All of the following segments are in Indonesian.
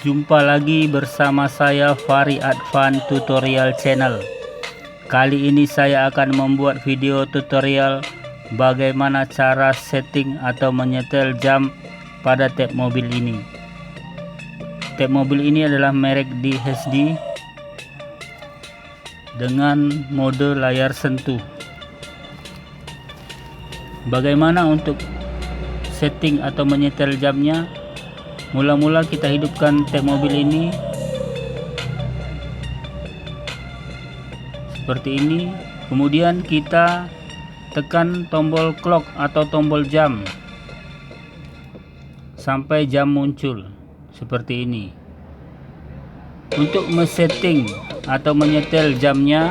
Jumpa lagi bersama saya Fahri Advan Tutorial Channel. Kali ini saya akan membuat video tutorial bagaimana cara setting atau menyetel jam pada tab mobil ini. Tab mobil ini adalah merek DHD dengan mode layar sentuh. Bagaimana untuk setting atau menyetel jamnya? Mula-mula kita hidupkan tab mobil ini seperti ini, kemudian kita tekan tombol clock atau tombol jam sampai jam muncul seperti ini. Untuk mesetting atau menyetel jamnya,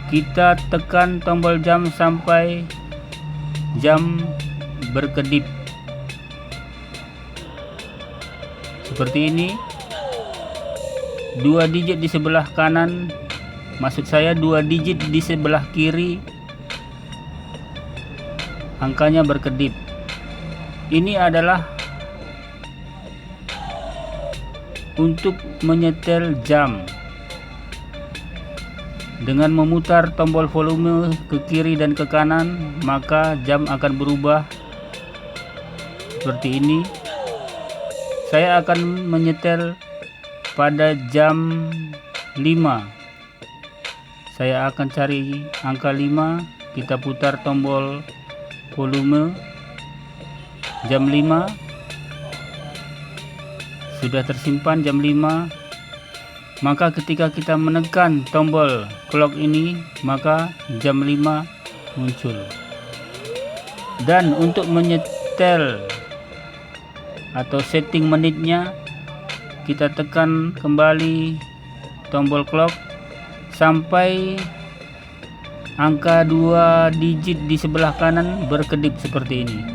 kita tekan tombol jam sampai jam berkedip seperti ini. 2 digit di sebelah kanan, maksud saya 2 digit di sebelah kiri, angkanya berkedip. Ini adalah untuk menyetel jam. Dengan memutar tombol volume ke kiri dan ke kanan, maka jam akan berubah seperti ini. Saya akan menyetel pada jam 5. Saya akan cari angka 5, kita putar tombol volume, jam 5 sudah tersimpan jam 5. Maka ketika kita menekan tombol clock ini, maka jam 5 muncul. Dan untuk menyetel atau setting menitnya, kita tekan kembali tombol clock sampai angka 2 digit di sebelah kanan berkedip seperti ini.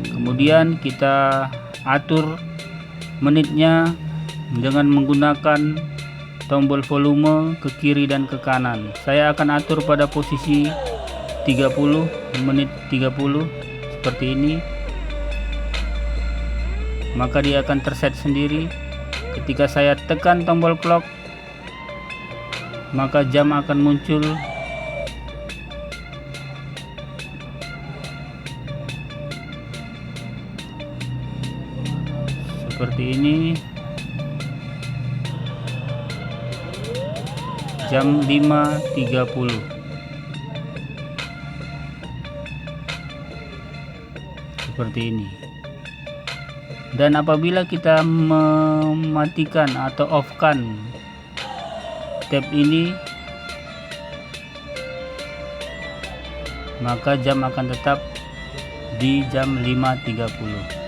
Kemudian kita atur menitnya dengan menggunakan tombol volume ke kiri dan ke kanan. Saya akan atur pada posisi 30, menit 30 seperti ini. Maka dia akan terset sendiri. Ketika saya tekan tombol clock, maka jam akan muncul seperti ini. Jam 5.30 seperti ini. Dan apabila kita mematikan atau off-kan tab ini, maka jam akan tetap di jam 5.30.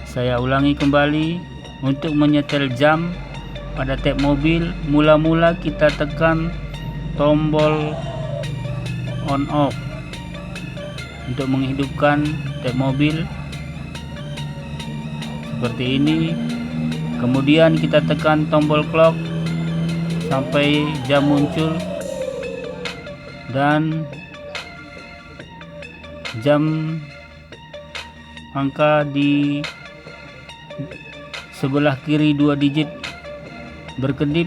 Saya ulangi kembali. Untuk menyetel jam pada tab mobil, mula-mula kita tekan tombol on off untuk menghidupkan tab mobil seperti ini. Kemudian kita tekan tombol clock sampai jam muncul, dan jam angka di sebelah kiri 2 digit berkedip.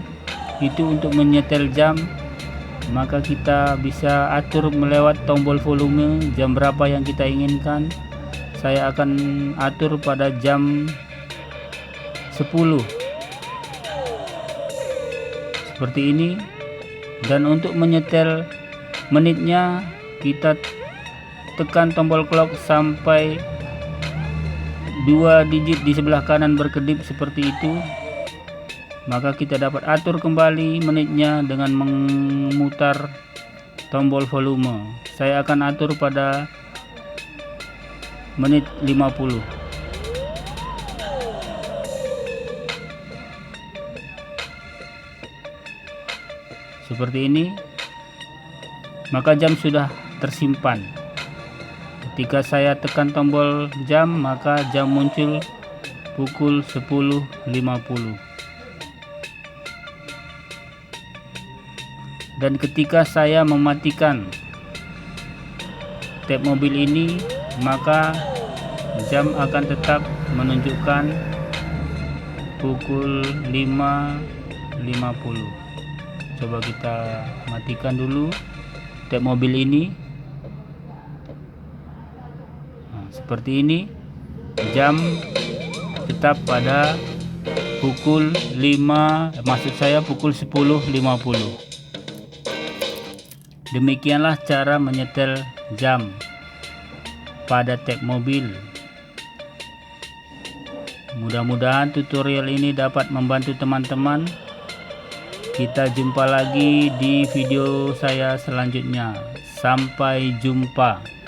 Itu untuk menyetel jam. Maka kita bisa atur melewat tombol volume jam berapa yang kita inginkan. Saya akan atur pada jam 10 seperti ini. Dan untuk menyetel menitnya, kita tekan tombol clock sampai 2 digit di sebelah kanan berkedip seperti itu. Maka kita dapat atur kembali menitnya dengan memutar tombol volume. Saya akan atur pada menit 50 seperti ini. Maka jam sudah tersimpan. Ketika saya tekan tombol jam, maka jam muncul pukul 10.50. Dan ketika saya mematikan tab mobil ini, maka jam akan tetap menunjukkan pukul 5.50. Coba kita matikan dulu tab mobil ini. Nah, seperti ini, jam tetap pada pukul 10.50. Demikianlah cara menyetel jam pada tab mobil. Mudah-mudahan tutorial ini dapat membantu teman-teman. Kita jumpa lagi di video saya selanjutnya. Sampai jumpa.